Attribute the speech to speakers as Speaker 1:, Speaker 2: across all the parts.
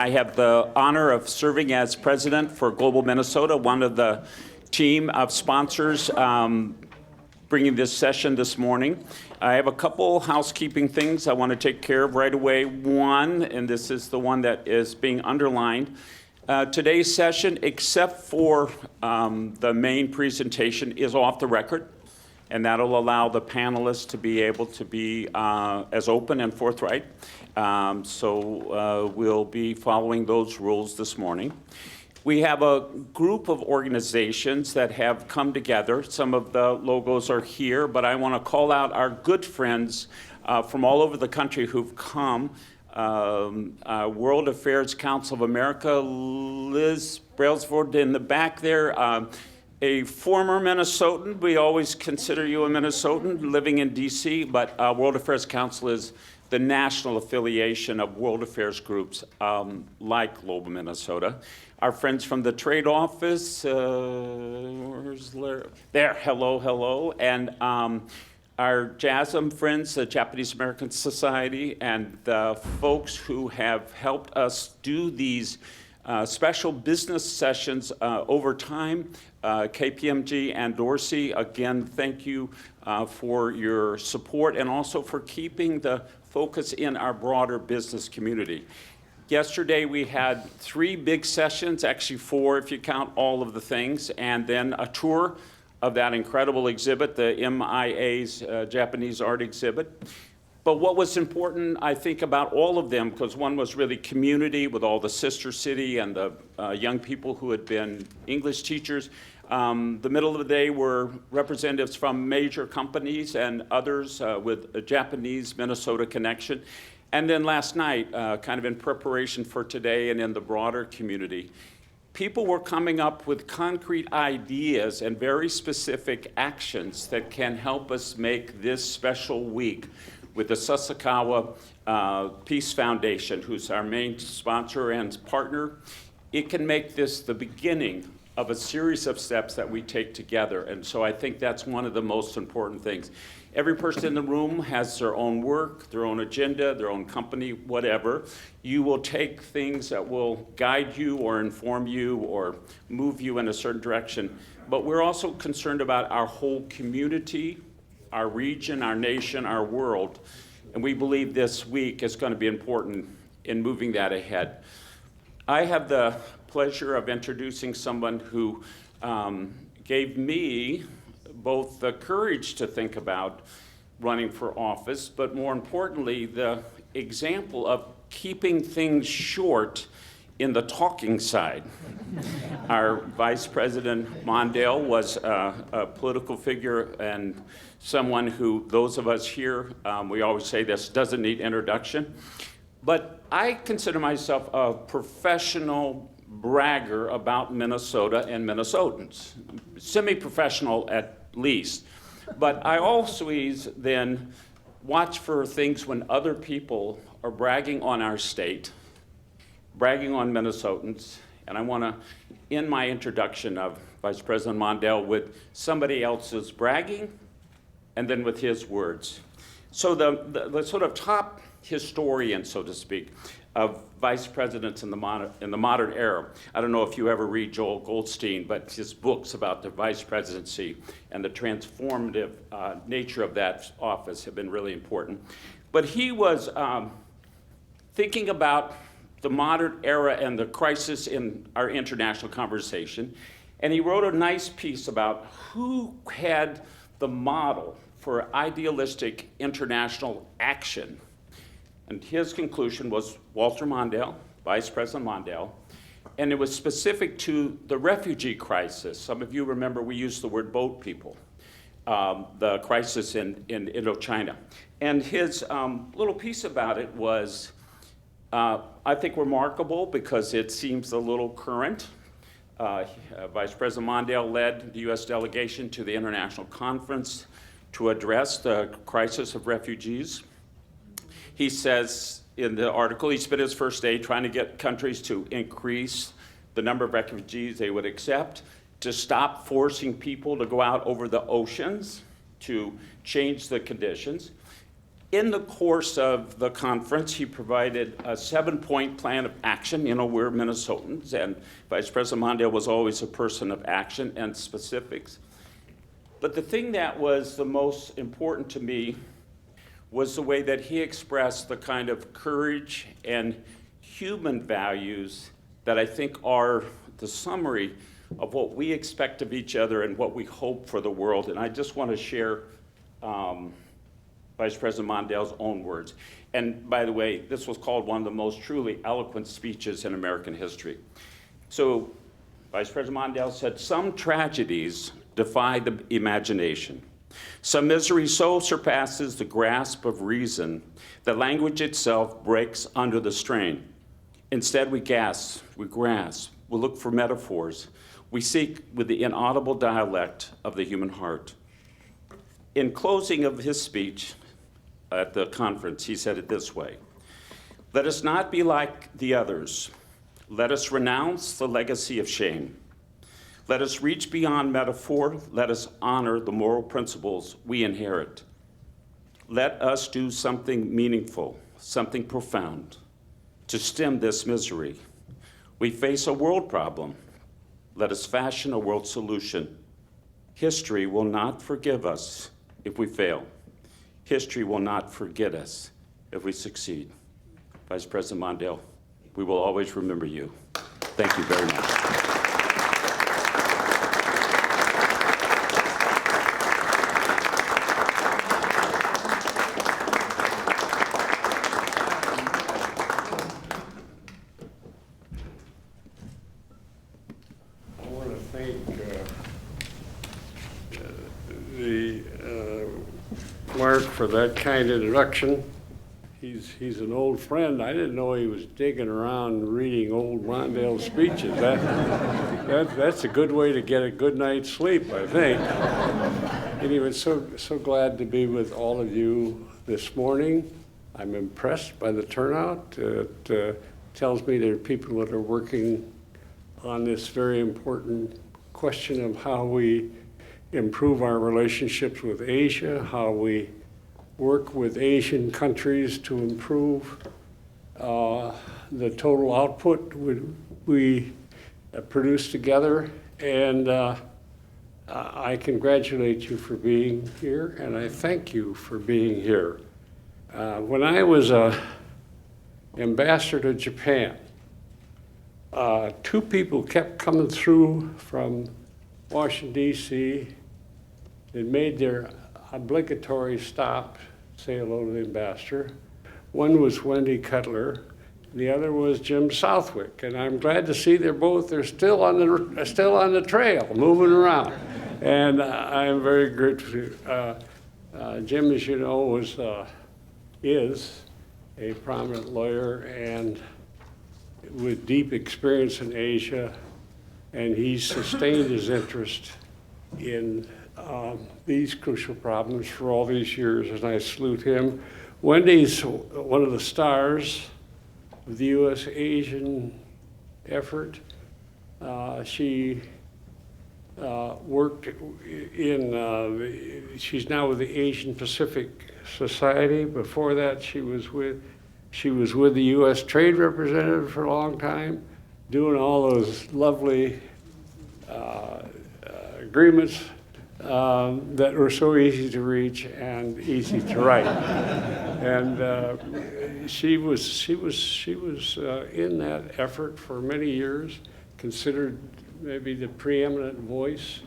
Speaker 1: I have the honor of serving as president for Global Minnesota, one of the team of sponsors bringing this session this morning. I have a couple housekeeping things I want to take care of right away. One, and this is the one that is being underlined, today's session, except for the main presentation, is off the record, and that'll allow the panelists to be able to be as open and forthright. So we'll be following those rules this morning. We have a group of organizations that have come together. Some of the logos are here, but I want to call out our good friends from all over the country who've come. World Affairs Council of America, Liz Brailsford in the back there, a former Minnesotan. We always consider you a Minnesotan living in DC, but World Affairs Council is the national affiliation of world affairs groups like Global Minnesota. Our friends from the trade office, where's Larry? There, hello. And our JASM friends, the Japanese American Society, and the folks who have helped us do these special business sessions over time, KPMG and Dorsey. Again, thank you for your support and also for keeping the focus in our broader business community. Yesterday we had 3 big sessions, actually 4 if you count all of the things, and then a tour of that incredible exhibit, the MIA's Japanese art exhibit. But what was important, I think, about all of them, because one was really community with all the sister city and the young people who had been English teachers. The middle of the day were representatives from major companies and others with a Japanese Minnesota connection. And then last night, kind of in preparation for today and in the broader community, people were coming up with concrete ideas and very specific actions that can help us make this special week with the Sasakawa Peace Foundation, who's our main sponsor and partner. It can make this the beginning of a series of steps that we take together. And so I think that's one of the most important things. Every person in the room has their own work, their own agenda, their own company, whatever. You will take things that will guide you or inform you or move you in a certain direction. But we're also concerned about our whole community, our region, our nation, our world. And we believe this week is going to be important in moving that ahead. I have the pleasure of introducing someone who gave me both the courage to think about running for office, but more importantly, the example of keeping things short in the talking side. Our Vice President Mondale was a political figure and someone who, those of us here, we always say this doesn't need introduction, but I consider myself a professional bragger about Minnesota and Minnesotans, semi-professional at least. But I always then watch for things when other people are bragging on our state, bragging on Minnesotans, and I want to end my introduction of Vice President Mondale with somebody else's bragging and then with his words. So the sort of top historian, so to speak, of vice presidents in the modern era. I don't know if you ever read Joel Goldstein, but his books about the vice presidency and the transformative nature of that office have been really important. But he was thinking about the modern era and the crisis in our international conversation, and he wrote a nice piece about who had the model for idealistic international action. And his conclusion was Walter Mondale, Vice President Mondale, and it was specific to the refugee crisis. Some of you remember we used the word boat people, the crisis in Indochina. And his little piece about it was, I think, remarkable because it seems a little current. Vice President Mondale led the U.S. delegation to the international conference to address the crisis of refugees. He says in the article, he spent his first day trying to get countries to increase the number of refugees they would accept, to stop forcing people to go out over the oceans, to change the conditions. In the course of the conference, he provided a 7-point plan of action. You know, we're Minnesotans, and Vice President Mondale was always a person of action and specifics. But the thing that was the most important to me was the way that he expressed the kind of courage and human values that I think are the summary of what we expect of each other and what we hope for the world. And I just want to share Vice President Mondale's own words. And by the way, this was called one of the most truly eloquent speeches in American history. So Vice President Mondale said, "Some tragedies defy the imagination. Some misery so surpasses the grasp of reason that language itself breaks under the strain. Instead, we gasp, we grasp, we look for metaphors. We seek with the inaudible dialect of the human heart." In closing of his speech at the conference, he said it this way: "Let us not be like the others. Let us renounce the legacy of shame. Let us reach beyond metaphor. Let us honor the moral principles we inherit. Let us do something meaningful, something profound, to stem this misery. We face a world problem. Let us fashion a world solution. History will not forgive us if we fail. History will not forget us if we succeed." Vice President Mondale, we will always remember you. Thank you very much.
Speaker 2: I want to thank Mark for that kind introduction. He's an old friend. I didn't know he was digging around reading old Mondale speeches. That's a good way to get a good night's sleep, I think. Anyway, so glad to be with all of you this morning. I'm impressed by the turnout. It tells me there are people that are working on this very important question of how we improve our relationships with Asia, how we work with Asian countries to improve the total output we produce together. And I congratulate you for being here, and I thank you for being here. When I was ambassador to Japan, two people kept coming through from Washington, D.C. They made their obligatory stop, say hello to the ambassador. One was Wendy Cutler, the other was Jim Southwick, and I'm glad to see they're still on the trail, moving around, and I'm very grateful. Jim, as you know, is a prominent lawyer and with deep experience in Asia, and he's sustained his interest in these crucial problems for all these years, and I salute him. Wendy's one of the stars of the U.S. Asian effort. She worked in, she's now with the Asian Pacific Society. Before that, she was with the U.S. Trade Representative for a long time, doing all those lovely agreements that were so easy to reach and easy to write. And she was in that effort for many years, considered maybe the preeminent voice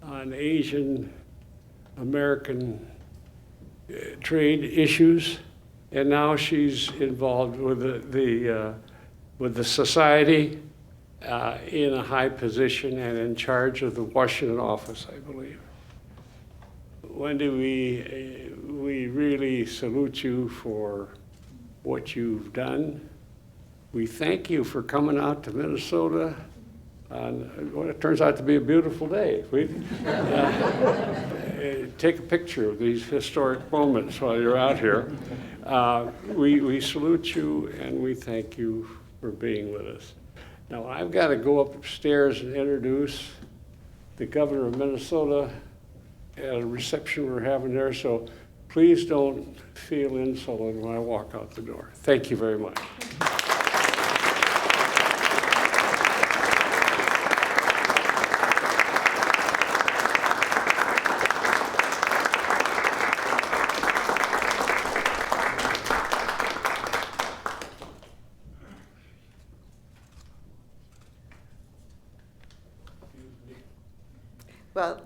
Speaker 2: on Asian American trade issues. And now she's involved with the society in a high position and in charge of the Washington office, I believe. Wendy, we really salute you for what you've done. We thank you for coming out to Minnesota on what it turns out to be a beautiful day. Take a picture of these historic moments while you're out here. We salute you and we thank you for being with us. Now I've got to go upstairs and introduce the governor of Minnesota at a reception we're having there, so please don't feel insulted when I walk out the door. Thank you very much.
Speaker 3: Well,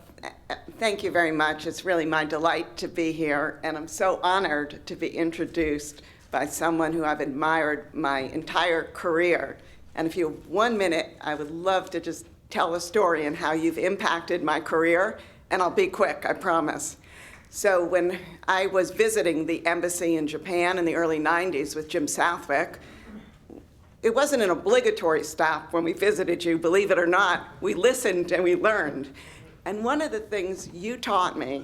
Speaker 3: thank you very much. It's really my delight to be here, and I'm so honored to be introduced by someone who I've admired my entire career. And if you have 1 minute, I would love to just tell a story on how you've impacted my career, and I'll be quick, I promise. So when I was visiting the embassy in Japan in the early 90s with Jim Southwick, it wasn't an obligatory stop when we visited you, believe it or not. We listened and we learned. And one of the things you taught me,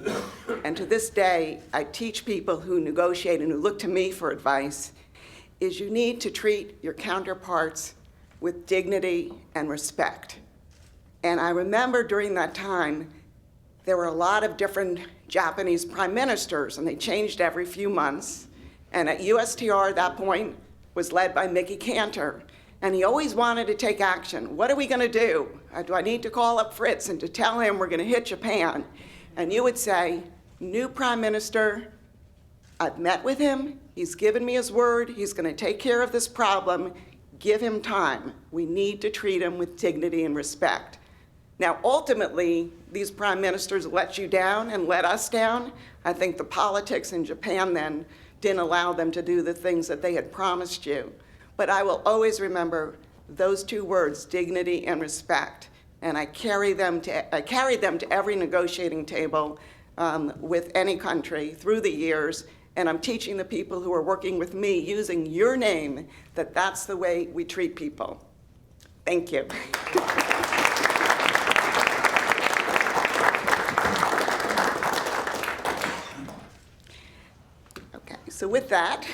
Speaker 3: and to this day I teach people who negotiate and who look to me for advice, is you need to treat your counterparts with dignity and respect. And I remember during that time, there were a lot of different Japanese prime ministers, and they changed every few months. And at USTR at that point was led by Mickey Cantor. And he always wanted to take action. What are we going to do? Do I need to call up Fritz and to tell him we're going to hit Japan? And you would say, new prime minister, I've met with him. He's given me his word. He's going to take care of this problem. Give him time. We need to treat him with dignity and respect. Now, ultimately, these prime ministers let you down and let us down. I think the politics in Japan then didn't allow them to do the things that they had promised you. But I will always remember those two words, dignity and respect. And I carried them to every negotiating table with any country through the years. And I'm teaching the people who are working with me using your name that that's the way we treat people. Thank you. Okay, so with that,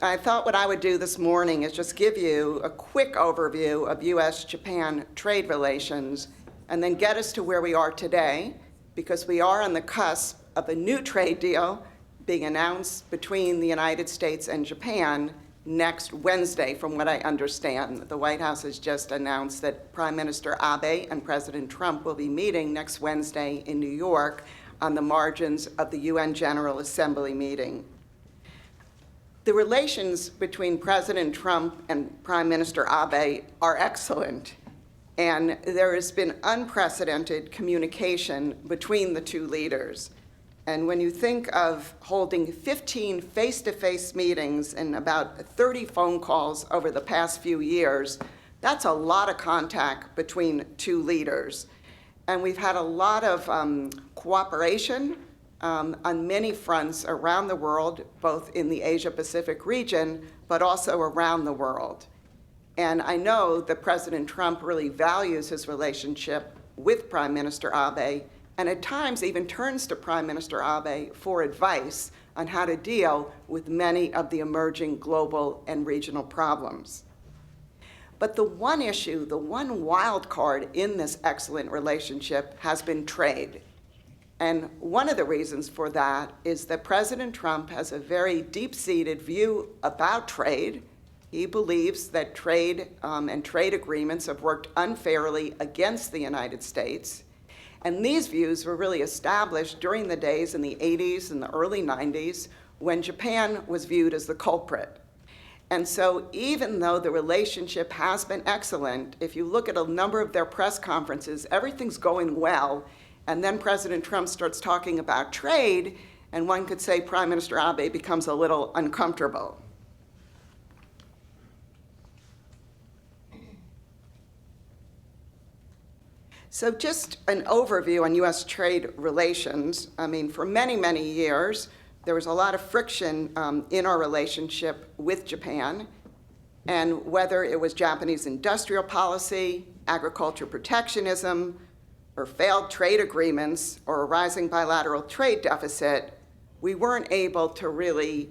Speaker 3: I thought what I would do this morning is just give you a quick overview of U.S. Japan trade relations and then get us to where we are today, because we are on the cusp of a new trade deal being announced between the United States and Japan next Wednesday, from what I understand. The White House has just announced that Prime Minister Abe and President Trump will be meeting next Wednesday in New York on the margins of the UN General Assembly meeting. The relations between President Trump and Prime Minister Abe are excellent, and there has been unprecedented communication between the two leaders. And when you think of holding 15 face-to-face meetings and about 30 phone calls over the past few years, that's a lot of contact between two leaders. And we've had a lot of cooperation on many fronts around the world, both in the Asia-Pacific region, but also around the world. And I know that President Trump really values his relationship with Prime Minister Abe, and at times even turns to Prime Minister Abe for advice on how to deal with many of the emerging global and regional problems. But the one issue, the one wild card in this excellent relationship has been trade. And one of the reasons for that is that President Trump has a very deep-seated view about trade. He believes that trade and trade agreements have worked unfairly against the United States. And these views were really established during the days in the 80s and the early 90s when Japan was viewed as the culprit. And so even though the relationship has been excellent, if you look at a number of their press conferences, everything's going well. And then President Trump starts talking about trade, and one could say Prime Minister Abe becomes a little uncomfortable. So just an overview on U.S. trade relations. I mean, for many, many years, there was a lot of friction in our relationship with Japan. And whether it was Japanese industrial policy, agriculture protectionism, or failed trade agreements, or a rising bilateral trade deficit, we weren't able to really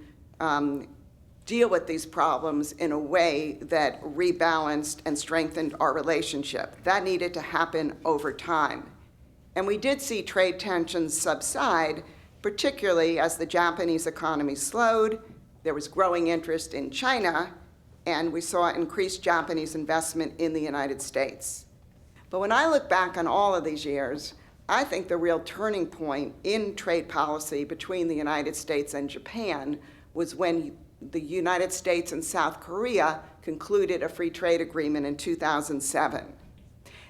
Speaker 3: deal with these problems in a way that rebalanced and strengthened our relationship. That needed to happen over time. And we did see trade tensions subside particularly as the Japanese economy slowed, there was growing interest in China, and we saw increased Japanese investment in the United States. But when I look back on all of these years, I think the real turning point in trade policy between the United States and Japan was when the United States and South Korea concluded a free trade agreement in 2007.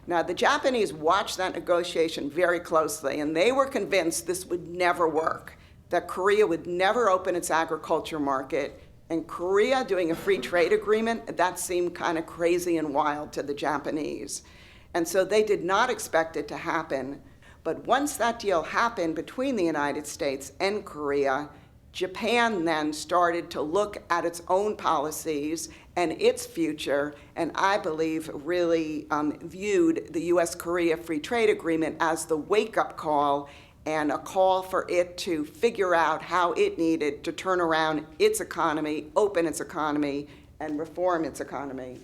Speaker 3: Now, the Japanese watched that negotiation very closely, and they were convinced this would never work, that Korea would never open its agriculture market, and Korea doing a free trade agreement, that seemed kind of crazy and wild to the Japanese. And so they did not expect it to happen. But once that deal happened between the United States and Korea, Japan then started to look at its own policies and its future, and I believe really viewed the U.S.-Korea Free Trade Agreement as the wake-up call and a call for it to figure out how it needed to turn around its economy, open its economy, and reform its economy.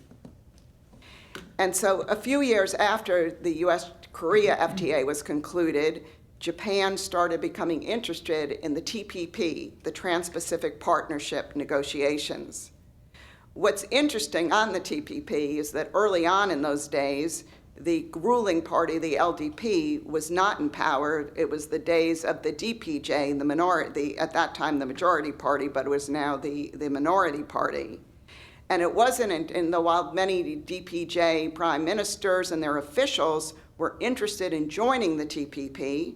Speaker 3: And so a few years after the U.S.-Korea FTA was concluded, Japan started becoming interested in the TPP, the Trans-Pacific Partnership negotiations. What's interesting on the TPP is that early on in those days, the ruling party, the LDP, was not in power. It was the days of the DPJ, the minority, at that time the majority party, but it was now the minority party. And it wasn't, while many DPJ prime ministers and their officials were interested in joining the TPP,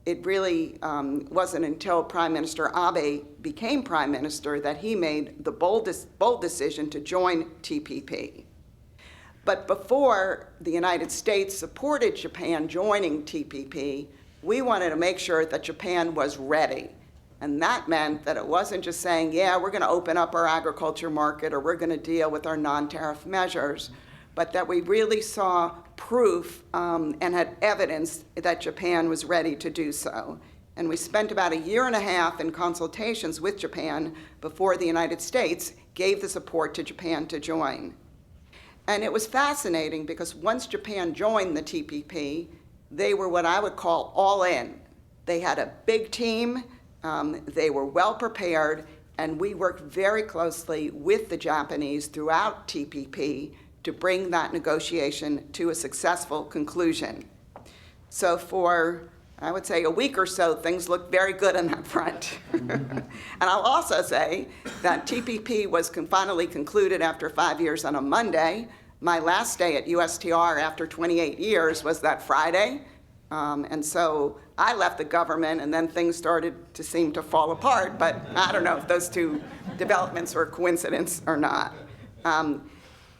Speaker 3: it really wasn't until Prime Minister Abe became prime minister that he made the bold decision to join TPP. But before the United States supported Japan joining TPP, we wanted to make sure that Japan was ready. And that meant that it wasn't just saying, yeah, we're going to open up our agriculture market or we're going to deal with our non-tariff measures, but that we really saw proof and had evidence that Japan was ready to do so. And we spent about 1.5 years in consultations with Japan before the United States gave the support to Japan to join. And it was fascinating because once Japan joined the TPP, they were what I would call all in. They had a big team, they were well prepared, and we worked very closely with the Japanese throughout TPP to bring that negotiation to a successful conclusion. So for, I would say, a week or so, things looked very good on that front. And I'll also say that TPP was finally concluded after 5 years on a Monday. My last day at USTR after 28 years was that Friday. And so I left the government, and then things started to seem to fall apart, but I don't know if those two developments were a coincidence or not.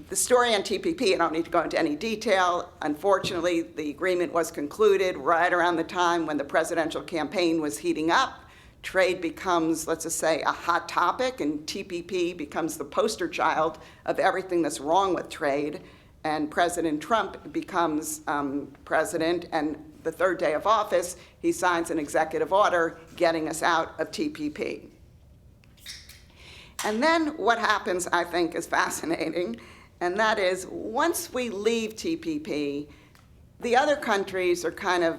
Speaker 3: The story on TPP, I don't need to go into any detail. Unfortunately, the agreement was concluded right around the time when the presidential campaign was heating up. Trade becomes, let's just say, a hot topic, and TPP becomes the poster child of everything that's wrong with trade. And President Trump becomes president, and the third day of office, he signs an executive order getting us out of TPP. And then what happens, I think, is fascinating. And that is, once we leave TPP, the other countries are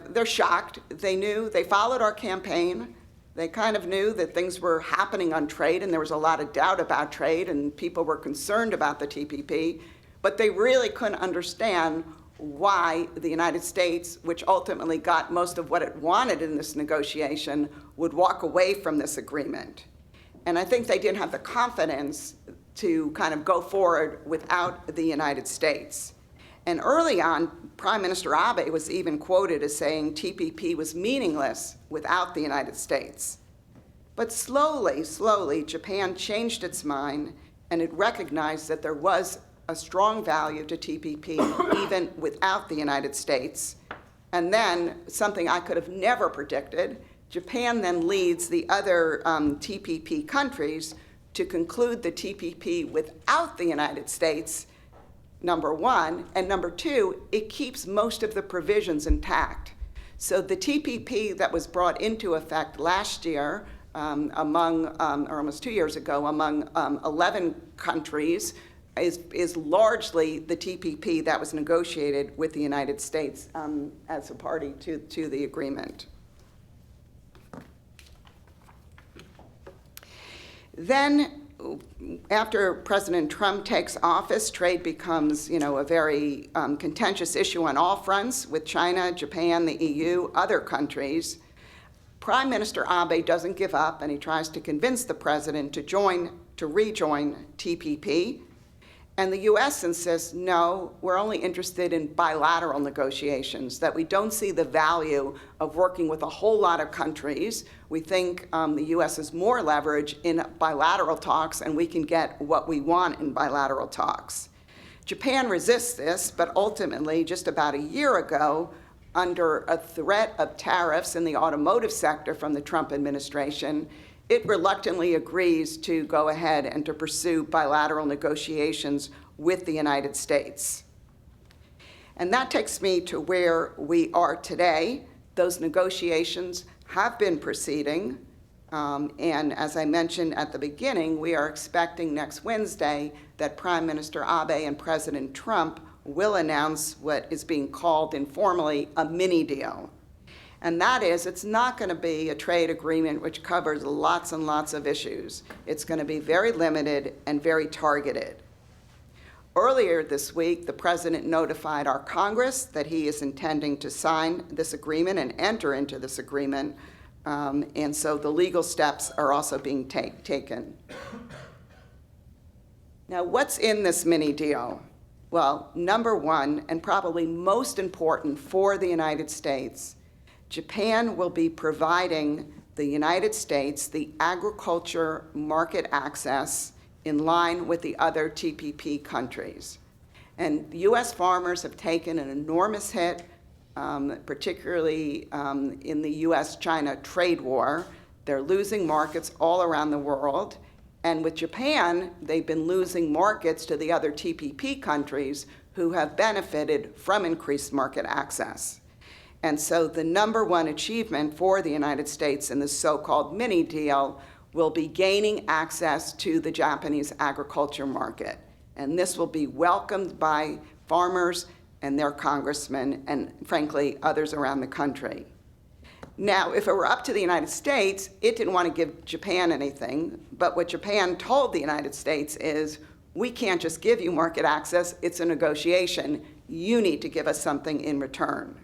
Speaker 3: they're shocked. They followed our campaign. They kind of knew that things were happening on trade, and there was a lot of doubt about trade, and people were concerned about the TPP. But they really couldn't understand why the United States, which ultimately got most of what it wanted in this negotiation, would walk away from this agreement. And I think they didn't have the confidence to kind of go forward without the United States. And early on, Prime Minister Abe was even quoted as saying TPP was meaningless without the United States. But slowly, Japan changed its mind, and it recognized that there was a strong value to TPP even without the United States. And then, something I could have never predicted, Japan then leads the other TPP countries to conclude the TPP without the United States, number one, and number two, it keeps most of the provisions intact. So the TPP that was brought into effect last year or almost 2 years ago, among 11 countries, is largely the TPP that was negotiated with the United States as a party to the agreement. Then, after President Trump takes office, trade becomes, a very contentious issue on all fronts with China, Japan, the EU, other countries. Prime Minister Abe doesn't give up, and he tries to convince the president to rejoin TPP. And the U.S. insists, no, we're only interested in bilateral negotiations, that we don't see the value of working with a whole lot of countries. We think the U.S. has more leverage in bilateral talks, and we can get what we want in bilateral talks. Japan resists this, but ultimately, just about a year ago, under a threat of tariffs in the automotive sector from the Trump administration, it reluctantly agrees to go ahead and to pursue bilateral negotiations with the United States. And that takes me to where we are today. Those negotiations have been proceeding, and as I mentioned at the beginning, we are expecting next Wednesday that Prime Minister Abe and President Trump will announce what is being called informally a mini deal. And that is, it's not going to be a trade agreement which covers lots and lots of issues. It's going to be very limited and very targeted. Earlier this week, the president notified our Congress that he is intending to sign this agreement and enter into this agreement, and so the legal steps are also being taken. Now, what's in this mini deal? Well, number one, and probably most important for the United States, Japan will be providing the United States the agriculture market access in line with the other TPP countries. And U.S. farmers have taken an enormous hit, particularly in the U.S.-China trade war. They're losing markets all around the world. And with Japan, they've been losing markets to the other TPP countries who have benefited from increased market access. And so the number one achievement for the United States in the so-called mini deal will be gaining access to the Japanese agriculture market. And this will be welcomed by farmers and their congressmen and, frankly, others around the country. Now, if it were up to the United States, it didn't want to give Japan anything, but what Japan told the United States is, we can't just give you market access, it's a negotiation. You need to give us something in return.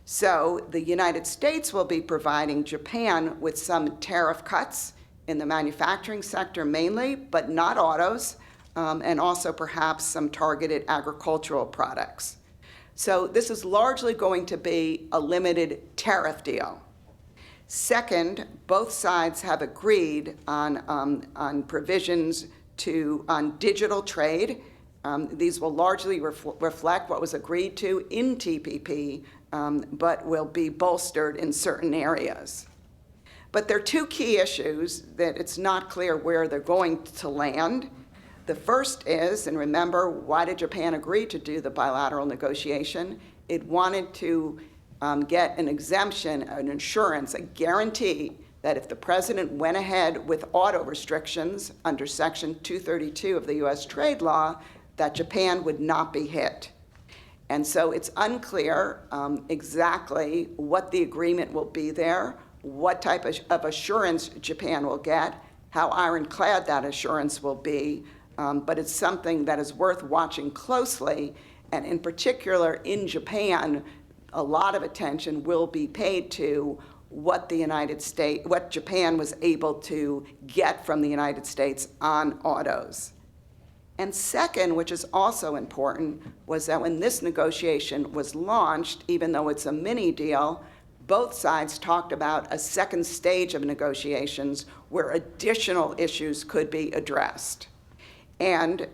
Speaker 3: So the United States will be providing Japan with some tariff cuts in the manufacturing sector mainly, but not autos, and also perhaps some targeted agricultural products. So this is largely going to be a limited tariff deal. Second, both sides have agreed on provisions on digital trade. These will largely reflect what was agreed to in TPP, but will be bolstered in certain areas. But there are two key issues that it's not clear where they're going to land. The first is, and remember, why did Japan agree to do the bilateral negotiation? It wanted to get an exemption, an assurance, a guarantee that if the president went ahead with auto restrictions under Section 232 of the U.S. trade law, that Japan would not be hit. And so it's unclear exactly what the agreement will be there, what type of assurance Japan will get, how ironclad that assurance will be, but it's something that is worth watching closely. And in particular, in Japan, a lot of attention will be paid to what Japan was able to get from the United States on autos. And second, which is also important, was that when this negotiation was launched, even though it's a mini deal, both sides talked about a second stage of negotiations where additional issues could be addressed. And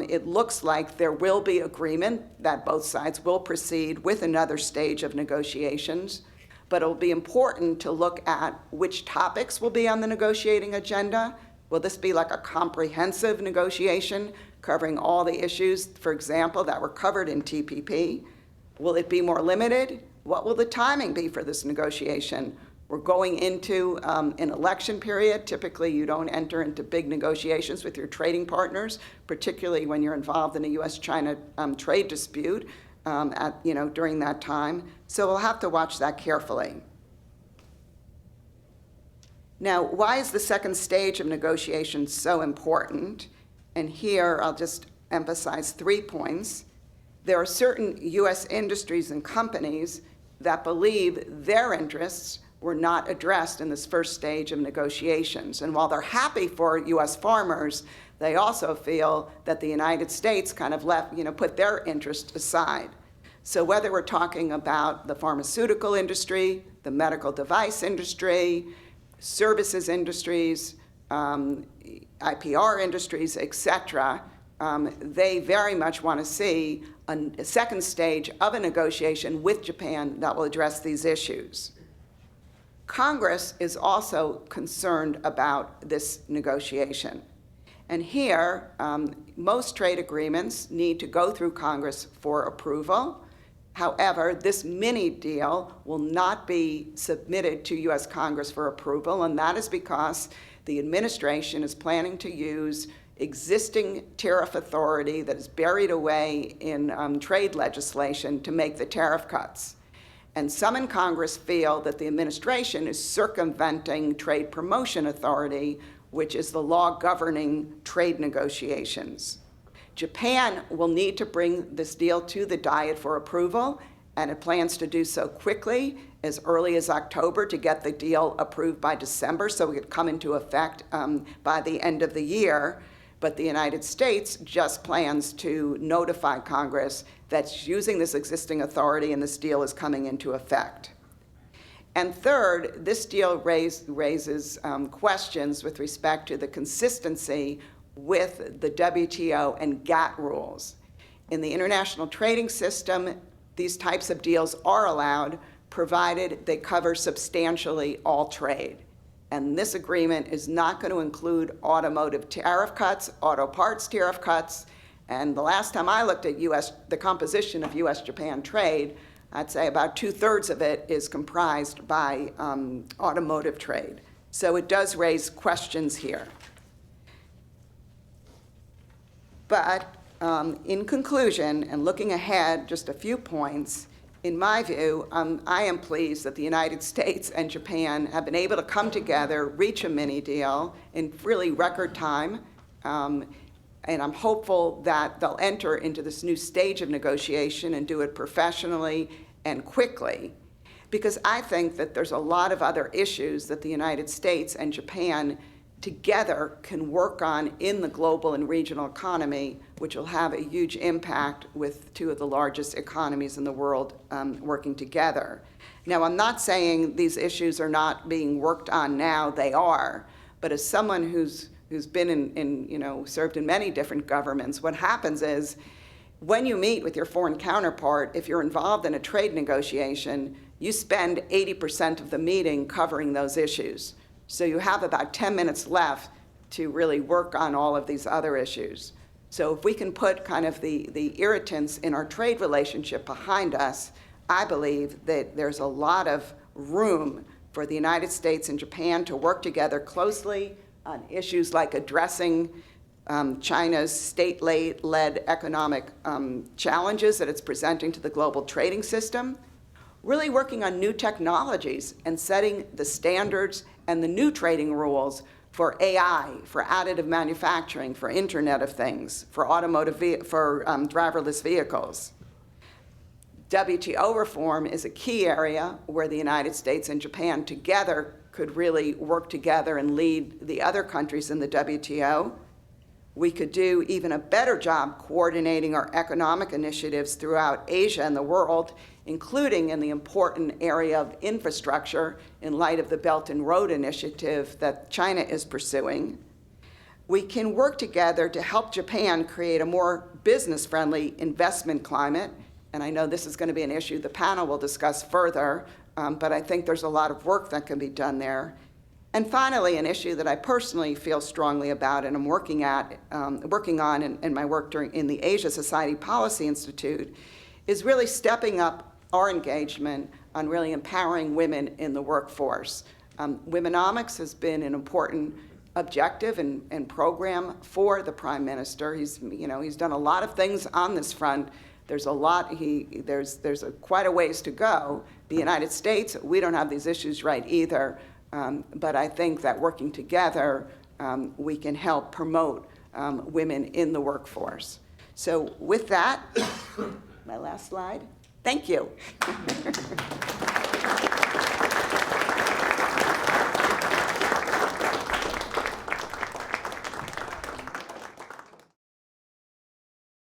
Speaker 3: it looks like there will be agreement that both sides will proceed with another stage of negotiations, but it'll be important to look at which topics will be on the negotiating agenda. Will this be like a comprehensive negotiation covering all the issues, for example, that were covered in TPP? Will it be more limited? What will the timing be for this negotiation? We're going into an election period. Typically, you don't enter into big negotiations with your trading partners, particularly when you're involved in a U.S.-China trade dispute during that time. So we'll have to watch that carefully. Now, why is the second stage of negotiations so important? And here I'll just emphasize 3 points. There are certain U.S. industries and companies that believe their interests were not addressed in this first stage of negotiations. And while they're happy for U.S. farmers, they also feel that the United States kind of put their interest aside. So whether we're talking about the pharmaceutical industry, the medical device industry, services industries, IPR industries, et cetera, they very much want to see a second stage of a negotiation with Japan that will address these issues. Congress is also concerned about this negotiation. And here, most trade agreements need to go through Congress for approval. However, this mini deal will not be submitted to U.S. Congress for approval, and that is because the administration is planning to use existing tariff authority that is buried away in trade legislation to make the tariff cuts. And some in Congress feel that the administration is circumventing trade promotion authority, which is the law governing trade negotiations. Japan will need to bring this deal to the Diet for approval, and it plans to do so quickly, as early as October, to get the deal approved by December so it could come into effect by the end of the year. But the United States just plans to notify Congress that's using this existing authority and this deal is coming into effect. And third, this deal raises questions with respect to the consistency with the WTO and GATT rules. In the international trading system, these types of deals are allowed, provided they cover substantially all trade. And this agreement is not going to include automotive tariff cuts, auto parts tariff cuts. And the last time I looked at the composition of U.S.-Japan trade, I'd say about 2/3 of it is comprised by automotive trade. So it does raise questions here. But in conclusion, and looking ahead just a few points, in my view, I am pleased that the United States and Japan have been able to come together, reach a mini deal in really record time, and I'm hopeful that they'll enter into this new stage of negotiation and do it professionally and quickly, because I think that there's a lot of other issues that the United States and Japan together can work on in the global and regional economy, which will have a huge impact with two of the largest economies in the world working together. Now, I'm not saying these issues are not being worked on now, they are, but as someone who's been served in many different governments, what happens is when you meet with your foreign counterpart, if you're involved in a trade negotiation, you spend 80% of the meeting covering those issues. So you have about 10 minutes left to really work on all of these other issues. So if we can put kind of the irritants in our trade relationship behind us, I believe that there's a lot of room for the United States and Japan to work together closely on issues like addressing China's state-led economic challenges that it's presenting to the global trading system, really working on new technologies and setting the standards and the new trading rules for AI, for additive manufacturing, for Internet of Things, for driverless vehicles. WTO reform is a key area where the United States and Japan together could really work together and lead the other countries in the WTO. We could do even a better job coordinating our economic initiatives throughout Asia and the world, including in the important area of infrastructure in light of the Belt and Road Initiative that China is pursuing. We can work together to help Japan create a more business-friendly investment climate, and I know this is going to be an issue the panel will discuss further, but I think there's a lot of work that can be done there. And finally, an issue that I personally feel strongly about and I'm working on in my work in the Asia Society Policy Institute is really stepping up our engagement on really empowering women in the workforce. Womenomics has been an important objective and program for the Prime Minister. He's done a lot of things on this front. There's quite a ways to go. The United States, we don't have these issues right either, But I think that working together, we can help promote women in the workforce. So with that, my last slide. Thank you.